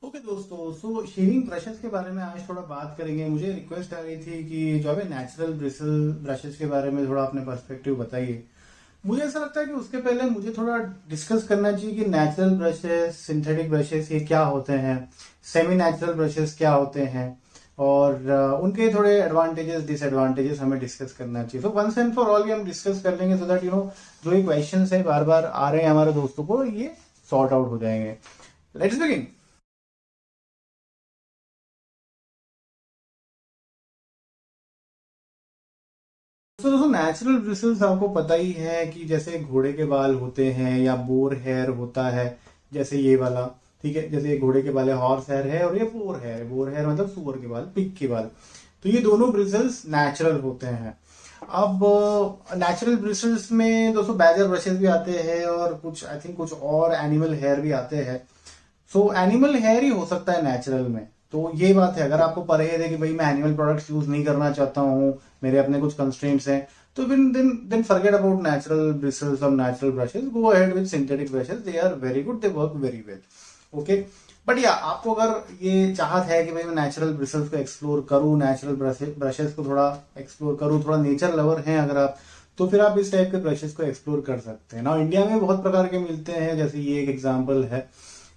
Okay दोस्तों, सो shaving brushes के बारे में आज थोड़ा बात करेंगे। मुझे रिक्वेस्ट आ रही थी कि जो है नेचुरल ब्रिसल ब्रशेस के बारे में थोड़ा अपने पर्सपेक्टिव बताइए। मुझे ऐसा लगता है कि उसके पहले मुझे थोड़ा डिस्कस करना चाहिए कि नेचुरल ब्रशेस, सिंथेटिक ब्रशेस ये क्या होते हैं, सेमी नेचुरल ब्रशेस क्या होते हैं, और उनके थोड़े एडवांटेजेस डिसएडवांटेजेस हमें डिस्कस करना चाहिए। तो वंस एंड फॉर ऑल ये हम डिस्कस कर लेंगे, सो दैट जो ये क्वेश्चंस है बार बार आ रहे हैं हमारे दोस्तों को, ये सॉर्ट आउट हो जाएंगे। Let's begin. तो दोस्तों, नेचुरल ब्रिसल्स आपको पता ही है कि जैसे घोड़े के बाल होते हैं या बोर हेयर होता है, जैसे ये वाला। ठीक है, जैसे ये घोड़े के बाल है, हॉर्स हेयर है, और ये बोर हेयर है। बोर हेयर मतलब सुअर के बाल, पिग के बाल। तो ये दोनों ब्रिसल्स नेचुरल होते हैं। अब नेचुरल ब्रिसल्स में दोस्तों बैजर ब्रशेस भी आते हैं, और कुछ आई थिंक कुछ और एनिमल हेयर भी आते हैं। सो एनिमल हेयर ही हो सकता है नेचुरल में। तो ये बात है, अगर आपको परहेज है कि भाई मैं एनिमल प्रोडक्ट्स यूज नहीं करना चाहता हूँ, मेरे अपने कुछ कंस्ट्रेंट्स हैं, तो then forget about natural bristles और natural brushes, go ahead with synthetic brushes, they are very good, they work very well. Okay. But या आपको अगर ये चाहत है कि भाई मैं नेचुरल ब्रिसल्स को एक्सप्लोर करूँ, नेचुरल ब्रशेस को थोड़ा एक्सप्लोर करूँ, थोड़ा नेचर लवर हैं अगर आप, तो फिर आप इस टाइप के ब्रशेस को एक्सप्लोर कर सकते हैं ना। इंडिया में बहुत प्रकार के मिलते हैं, जैसे ये एक एग्जांपल है।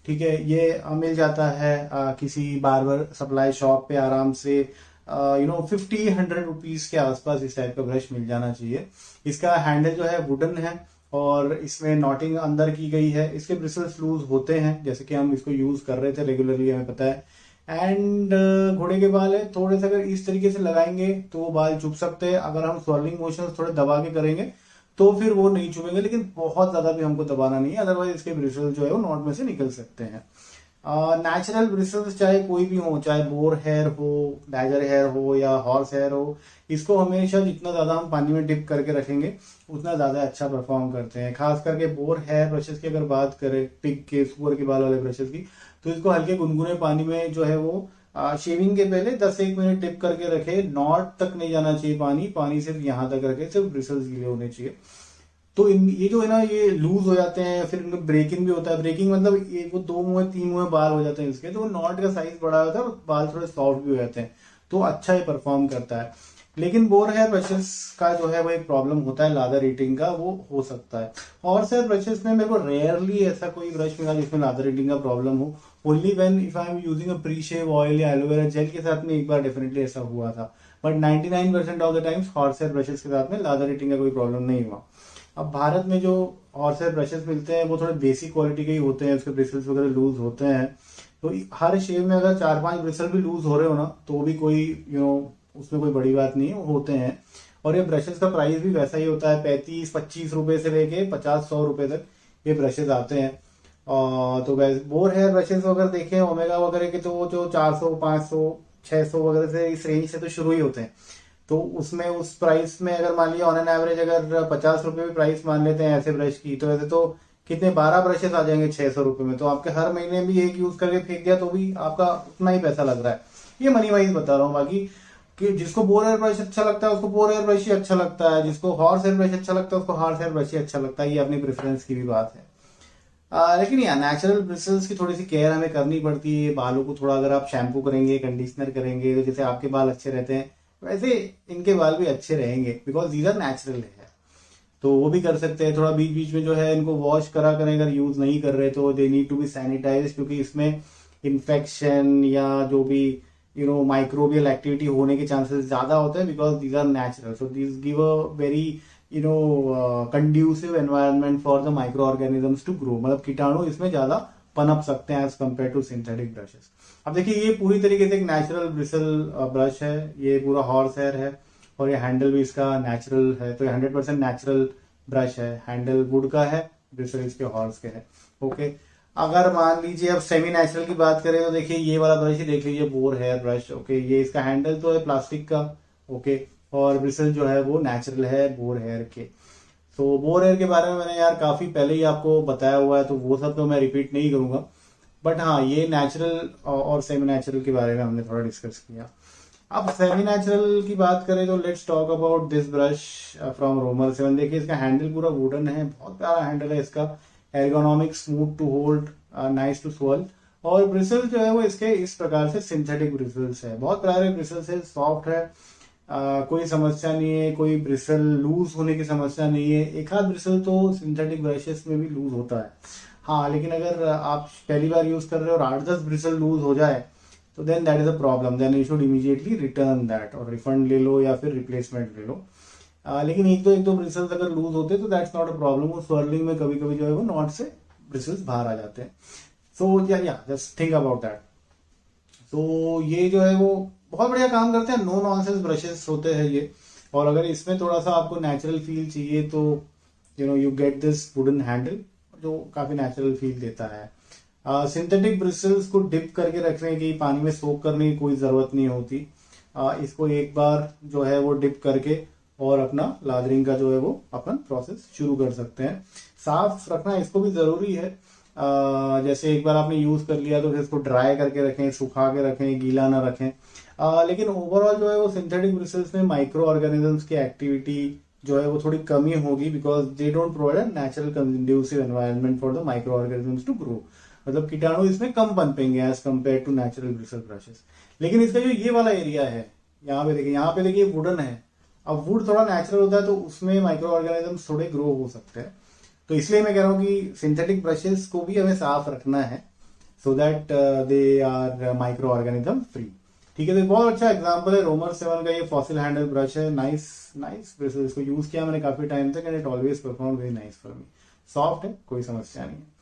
ठीक है, ये मिल जाता है किसी बार्बर सप्लाई शॉप पे आराम से। 50-100 रुपीज के आसपास इस टाइप का ब्रश मिल जाना चाहिए। इसका हैंडल जो है वुडन है, और इसमें नॉटिंग अंदर की गई है। इसके ब्रिसल्स लूज होते हैं, जैसे कि हम इसको यूज कर रहे थे रेगुलरली, हमें पता है। एंड घोड़े के बाल है, थोड़े से अगर इस तरीके से लगाएंगे तो वो बाल चुभ सकते हैं। अगर हम स्वर्लिंग मोशन थोड़े दबा के करेंगे तो फिर वो नहीं चुभेंगे, लेकिन बहुत ज्यादा भी हमको दबाना नहीं है, अदरवाइज इसके ब्रिसल्स जो है वो नॉट में से निकल सकते हैं। नेचुरल ब्रिसल्स चाहे कोई भी हो, चाहे बोर हेयर हो, बैजर हेयर हो, या हॉर्स हेयर हो, इसको हमेशा जितना ज्यादा हम पानी में डिप करके रखेंगे उतना ज्यादा अच्छा परफॉर्म करते हैं। खास करके बोर हेयर ब्रशेस की अगर बात करें, पिग के सुअर के बाल वाले ब्रशेस की, तो इसको हल्के गुनगुने पानी में जो है वो शेविंग के पहले 10 से 1 मिनट डिप करके रखे। नॉट तक नहीं जाना चाहिए पानी, पानी सिर्फ यहाँ तक रखे, सिर्फ ब्रिसल्स गीले होने चाहिए। तो ये जो है ना, ये लूज हो जाते हैं, फिर इनका ब्रेकिंग भी होता है। ब्रेकिंग मतलब ये वो 2 मुंह 3 मुंह बाल हो जाते हैं इसके, तो नॉट का साइज बड़ा होता है और बाल थोड़े सॉफ्ट भी हो जाते हैं, तो अच्छा ही परफॉर्म करता है। लेकिन बोर हेयर ब्रशेस का जो है वो एक प्रॉब्लम होता है, लादर ईटिंग का, वो हो सकता है। हॉर्स हेयर ब्रशेस में मेरे को रेयरली ऐसा कोई ब्रश मिला जिसमें लादर ईटिंग का प्रॉब्लम हो। Only when if I am using a pre shave oil या एलोवेरा जेल के साथ में एक बार डेफिनेटली ऐसा हुआ था। But 99% of the times horse hair brushes के साथ में लादर ईटिंग का कोई प्रॉब्लम नहीं हुआ। अब भारत में जो हॉर्स हेयर ब्रशेस मिलते हैं वो थोड़े बेसिक क्वालिटी के ही होते हैं, उसके ब्रिसल्स वगैरह लूज होते हैं। तो हर शेव में अगर 4-5 ब्रिसल भी लूज हो रहे हो ना, तो भी कोई उसमें कोई बड़ी बात नहीं है, वो होते हैं। और ये ब्रशेस का प्राइस भी वैसा ही होता है, 35-25 रुपए से लेके 50-100 रुपए तक ये ब्रशेस आते हैं। तो वैसे बोर हेयर ब्रशेस अगर देखें ओमेगा वगैरह के, तो वो जो 400, 500, 600 वगैरह से इस रेंज से तो शुरू ही होते हैं। तो उसमें उस प्राइस में अगर मान लिया ऑन एन एवरेज अगर 50 रुपए भी प्राइस मान लेते हैं ऐसे ब्रश की, तो ऐसे तो कितने 12 ब्रशेस आ जाएंगे 600 रुपए में। तो आपके हर महीने भी एक यूज करके फेंक दिया तो भी आपका उतना ही पैसा लग रहा है। ये मनी वाइज बता रहा हूँ। बाकी कि जिसको बोर एयर ब्रश अच्छा लगता है उसको बोर एयर ब्रश ही अच्छा लगता है, जिसको हॉर्स एयर ब्रश अच्छा लगता है उसको हॉर्स एयर ब्रश ही अच्छा लगता है। ये अपनी प्रेफरेंस की भी बात है। लेकिन यार नेचुरल ब्रिसल्स की थोड़ी सी केयर हमें करनी पड़ती है। बालों को थोड़ा अगर आप शैम्पू करेंगे, कंडीशनर करेंगे, तो जैसे आपके बाल अच्छे रहते हैं वैसे इनके बाल भी अच्छे रहेंगे, बिकॉज दीज आर नेचुरल है। तो वो भी कर सकते हैं। थोड़ा बीच बीच में जो है इनको वॉश करा करें, अगर यूज नहीं कर रहे तो they need to be sanitize, क्योंकि इसमें इन्फेक्शन या जो भी माइक्रोबियल एक्टिविटी होने के चांसेस ज्यादा होते हैं, because these are natural. So these give a very conducive environment for the micro organisms to grow. मतलब कीटाणु इसमें ज्यादा पनप सकते हैं as compare to synthetic brushes. अब देखिए, ये पूरी तरीके से एक नेचुरल ब्रिसल ब्रश है, ये पूरा हॉर्स हेयर है, और ये हैंडल भी इसका नेचुरल है। तो ये 100% नेचुरल ब्रश है। हैंडल वुड का है, ब्रिसल इसके हॉर्स के है। ओके। अगर मान लीजिए अब सेमी नेचुरल की बात करें, तो देखिए ये वाला ब्रश ही देख लीजिए, बोर हेयर ब्रश। ओके, ये इसका हैंडल तो है प्लास्टिक का। ओके। और ब्रिसल जो है वो नेचुरल है बोर हेयर के। तो बोर हेयर के बारे में मैंने यार काफी पहले ही आपको बताया हुआ है, तो वो सब तो मैं रिपीट नहीं करूंगा। बट हाँ, ये नेचुरल और सेमी नेचुरल के बारे में हमने थोड़ा डिस्कस किया। अब सेमी नेचुरल की बात करें तो let's talk about this brush from Romer 7। देखिए, इसका हैंडल पूरा वुडन है, बहुत प्यारा हैंडल है इसका। Ergonomic, smooth to hold, nice to swirl. और ब्रिसल्स जो है वो इसके इस प्रकार से सिंथेटिक ब्रिसल्स है, बहुत प्यारे ब्रिसल्स है, सॉफ्ट है, कोई समस्या नहीं है, कोई ब्रिसल लूज होने की समस्या नहीं है। एक आध ब्रिसल तो सिंथेटिक ब्रशेस में भी लूज होता है, हाँ, लेकिन अगर आप पहली बार यूज कर रहे हो और 8-10 ब्रिसल लूज हो जाए तो then that is a problem, then you should immediately return that और रिफंड ले लो या फिर रिप्लेसमेंट ले लो। लेकिन एक दो ब्रिसल्स अगर लूज होते तो दैट्स नॉट अ प्रॉब्लम। वो स्वर्लिंग में कभी कभी जो है वो नॉट से ब्रिसल्स बाहर आ जाते हैं। सो या जस्ट थिंक अबाउट दैट। तो ये जो है वो बहुत बढ़िया काम करते हैं, नो नॉनसेंस ब्रशेस होते हैं ये। और अगर इसमें थोड़ा सा आपको नेचुरल फील चाहिए तो you get this wooden handle जो काफी नेचुरल फील देता है। सिंथेटिक ब्रिसल्स को डिप करके रखने की, पानी में सोक करने की कोई जरूरत नहीं होती। इसको एक बार जो है वो डिप करके और अपना लादरिंग का जो है वो अपन प्रोसेस शुरू कर सकते हैं। साफ रखना इसको भी जरूरी है। जैसे एक बार आपने यूज कर लिया तो फिर इसको ड्राई करके रखें, सुखा के रखें, गीला ना रखें। लेकिन ओवरऑल जो है वो सिंथेटिक ब्रिसल्स में माइक्रो ऑर्गेनिजम्स की एक्टिविटी जो है वो थोड़ी कमी होगी, because they don't provide a natural conducive environment for the micro organisms to grow. मतलब कीटाणु इसमें कम पनपेंगे as compare to natural bristle brushes. लेकिन इसका जो ये वाला एरिया है, यहाँ पे देखिए वुडन है। अब वुड थोड़ा नेचुरल होता है तो उसमें माइक्रो ऑर्गेनिजम्स थोड़े ग्रो हो सकते हैं। तो इसलिए मैं कह रहा हूँ कि सिंथेटिक ब्रशेस को भी हमें साफ रखना है, so that they are micro organism free. ठीक है, तो बहुत अच्छा एग्जांपल है रोमर 7 का, ये फॉसिल हैंडल ब्रश है। नाइस नाइस ब्रश, इसको यूज किया मैंने काफी टाइम तक and it always perform very nice for me. Soft है, कोई समस्या नहीं है।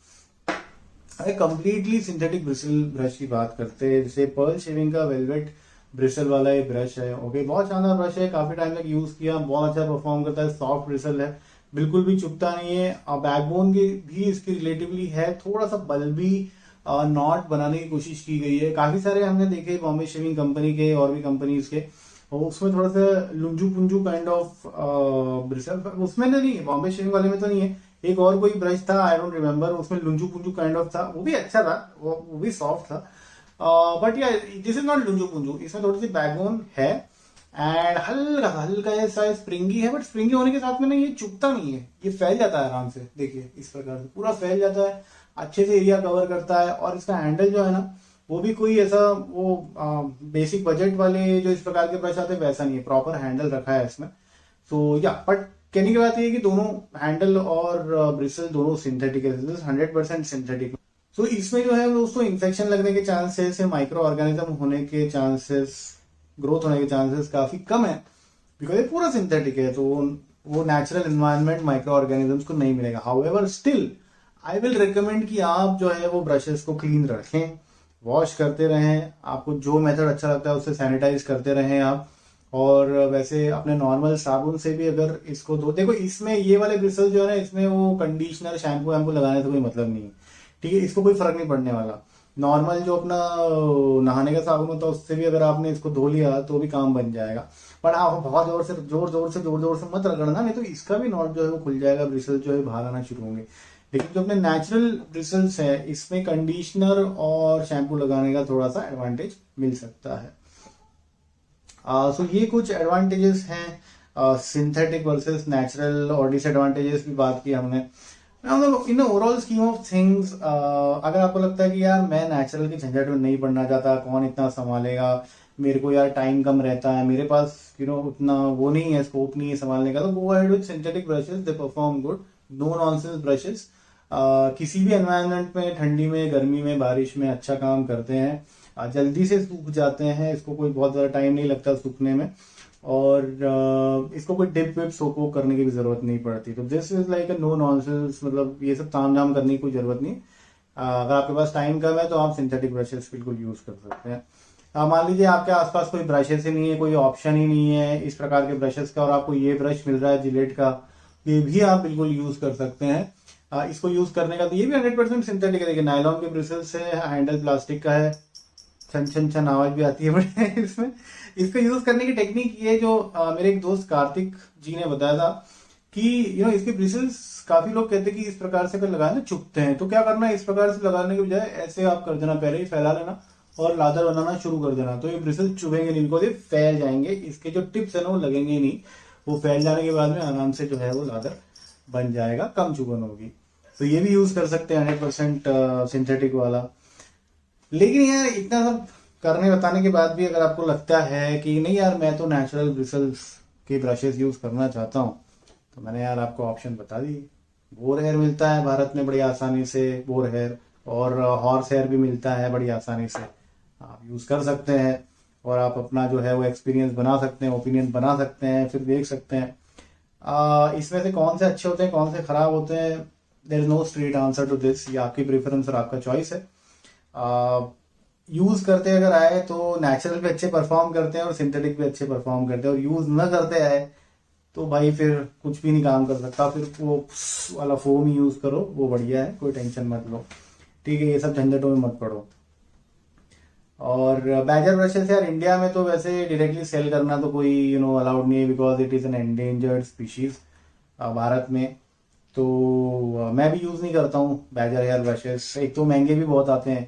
अरे कंप्लीटली सिंथेटिक ब्रिसल ब्रश की बात करते हैं, जैसे पर्ल शेविंग का वेलवेट ब्रिसल वाला ये ब्रश है। ओके, बहुत शानदार ब्रश है, काफी टाइम तक यूज किया, बहुत अच्छा परफॉर्म करता है। सॉफ्ट ब्रिसल है, बिल्कुल भी चुभता नहीं है। बैकबोन की भी इसकी रिलेटिवली है, थोड़ा सा बल्बी नॉट बनाने की कोशिश की गई है। काफी सारे हमने देखे बॉम्बे शेविंग कंपनी के और भी कंपनीज के, और उसमें थोड़ा सा लुंजू पुंजू काइंड ऑफ ब्रिसल, उसमें नहीं है, बॉम्बे शेविंग वाले में तो नहीं है। एक और कोई ब्रश था, आई डोंट रिमेम्बर, उसमें लुंजू पुंजू काइंड ऑफ था, वो भी अच्छा था, वो भी सॉफ्ट था। बट या दिस इज नॉट लुंजू पुंजू, इसमें थोड़ी सी बैकबोन है एंड हल्का हल्का ऐसा स्प्रिंगी है। बट स्प्रिंगी होने के साथ में ना ये चुभता नहीं है, ये फैल जाता है आराम से। देखिए इस प्रकार से पूरा फैल जाता है, अच्छे से एरिया कवर करता है। और इसका हैंडल जो है ना, वो भी कोई ऐसा वो बेसिक बजट वाले जो इस प्रकार के ब्रश आते हैं वैसा नहीं है, प्रॉपर हैंडल रखा है इसमें। सो या बट कहने की बात ये कि दोनों हैंडल और ब्रिसल दोनों सिंथेटिक है, 100% सिंथेटिक। सो इसमें जो है दोस्तों इन्फेक्शन लगने के चांसेस है, माइक्रो ऑर्गेनिज्म होने के चांसेस, ग्रोथ होने के चांसेस काफी कम है, बिकॉज ये पूरा सिंथेटिक है। तो वो नेचुरल एनवायरनमेंट माइक्रो ऑर्गेनिजम्स को नहीं मिलेगा। However still I will recommend कि आप जो है वो ब्रशेस को क्लीन रखें, वॉश करते रहें। आपको जो मेथड अच्छा लगता है उससे सैनिटाइज करते रहें आप। और वैसे अपने नॉर्मल साबुन से भी अगर इसको धो, देखो इसमें ये वाले ब्रिसल जो है ना, इसमें वो कंडीशनर शैम्पू वैम्पू लगाने से कोई मतलब नहीं है, ठीक है, इसको कोई फर्क नहीं पड़ने वाला। नॉर्मल जो अपना नहाने का साबुन होता है उससे भी अगर आपने इसको धो लिया तो भी काम बन जाएगा। पर आप बहुत जोर जोर से मत रगड़ना, नहीं तो इसका भी नॉट जो है वो खुल जाएगा, ब्रिसल जो है बाहर आना शुरू होंगे। लेकिन जो अपने नेचुरल ब्रिसल्स है इसमें कंडीशनर और शैम्पू लगाने का थोड़ा सा एडवांटेज मिल सकता है। सो ये कुछ एडवांटेजेस हैं सिंथेटिक वर्सेस नेचुरल, और डिसएडवांटेजेस भी बात की हमने। In overall scheme of things, अगर आपको लगता है कि यार मैं नेचुरल की झंझट में नहीं पड़ना चाहता, कौन इतना संभालेगा, मेरे को यार टाइम कम रहता है, मेरे पास उतना वो नहीं है, स्कोप नहीं है संभालने का, तो go ahead with synthetic brushes, they perform good, no nonsense brushes. किसी भी एनवायरनमेंट में, ठंडी में, गर्मी में, बारिश में अच्छा काम करते हैं, जल्दी से सूख जाते हैं, इसको कोई बहुत ज्यादा टाइम नहीं लगता सूखने में, और इसको कोई डिप विप सोप करने की भी जरूरत नहीं पड़ती। तो this is like a no nonsense, मतलब ये सब ताम झाम करने की कोई जरूरत नहीं। अगर आपके पास टाइम कम है तो आप सिंथेटिक ब्रशेस बिल्कुल यूज कर सकते हैं। मान लीजिए आपके आसपास कोई ब्रशेस ही नहीं है, कोई ऑप्शन ही नहीं है इस प्रकार के ब्रशेस का, और आपको ये ब्रश मिल रहा है जिलेट का, ये भी आप बिल्कुल यूज कर सकते हैं। इसको यूज करने का तो ये भी 100% सिंथेटिक है। देखिए नायलॉन के ब्रिसल्स है, हैंडल प्लास्टिक का है, छन छन छन आवाज भी आती है बड़े इसमें। इसको यूज करने की टेक्निक ये जो मेरे एक दोस्त कार्तिक जी ने बताया था कि इसके ब्रिसल्स काफी लोग कहते हैं कि इस प्रकार से अगर लगाए तो चुभते हैं। तो क्या करना है, इस प्रकार से लगाने के बजाय ऐसे आप कर देना, पहले ही फैला लेना और लादर बनाना शुरू कर देना, तो ये ब्रिसल चुभेंगे नहीं, इनको फैल जाएंगे। इसके जो टिप्स है ना वो लगेंगे ही नहीं, वो फैल जाने के बाद में आराम से जो है वो लादर बन जाएगा, कम चुभन होगी। तो ये भी यूज कर सकते हैं 100% सिंथेटिक वाला। लेकिन यार इतना सब करने बताने के बाद भी अगर आपको लगता है कि नहीं यार मैं तो नेचुरल ब्रिसल्स के ब्रशेस यूज करना चाहता हूँ, तो मैंने यार आपको ऑप्शन बता दी। बोर हेयर मिलता है भारत में बड़ी आसानी से, बोर हेयर, और हॉर्स हेयर भी मिलता है बड़ी आसानी से, आप यूज कर सकते हैं। और आप अपना जो है वो एक्सपीरियंस बना सकते हैं, ओपिनियन बना सकते हैं, फिर देख सकते हैं इसमें से कौन से अच्छे होते हैं कौन से खराब होते हैं। There is no straight answer to this, ये आपकी प्रेफरेंस और आपका चॉइस है। यूज करते अगर आए तो नेचुरल भी अच्छे परफॉर्म करते हैं और सिंथेटिक भी अच्छे परफॉर्म करते हैं, और यूज न करते आए तो भाई फिर कुछ भी नहीं काम कर सकता, फिर वो वाला फोम ही यूज करो, वो बढ़िया है, कोई टेंशन मत लो। ठीक है, ये सब झंझटों में मत पड़ो। और बैजर ब्रशेस यार इंडिया में तो वैसे डायरेक्टली सेल करना तो कोई अलाउड नहीं है, because it is an endangered species Bharat में। तो मैं भी यूज़ नहीं करता हूँ बैजर हेयर ब्रशेस, एक तो महंगे भी बहुत आते हैं,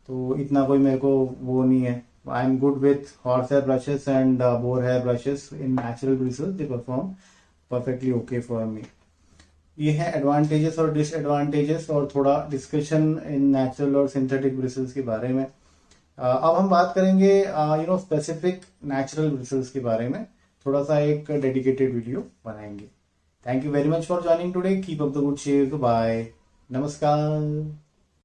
तो इतना कोई मेरे को वो नहीं है। I am good with horse hair brushes and boar hair brushes in natural bristles, they perform perfectly okay for me. ये है एडवांटेजेस और डिसएडवांटेजेस, और थोड़ा डिस्कशन इन नेचुरल और सिंथेटिक ब्रिसल्स के बारे में। अब हम बात करेंगे स्पेसिफिक नेचुरल ब्रिसल्स के बारे में, थोड़ा सा एक डेडिकेटेड वीडियो बनाएंगे। Thank you very much for joining today, keep up the good share, bye, नमस्कार।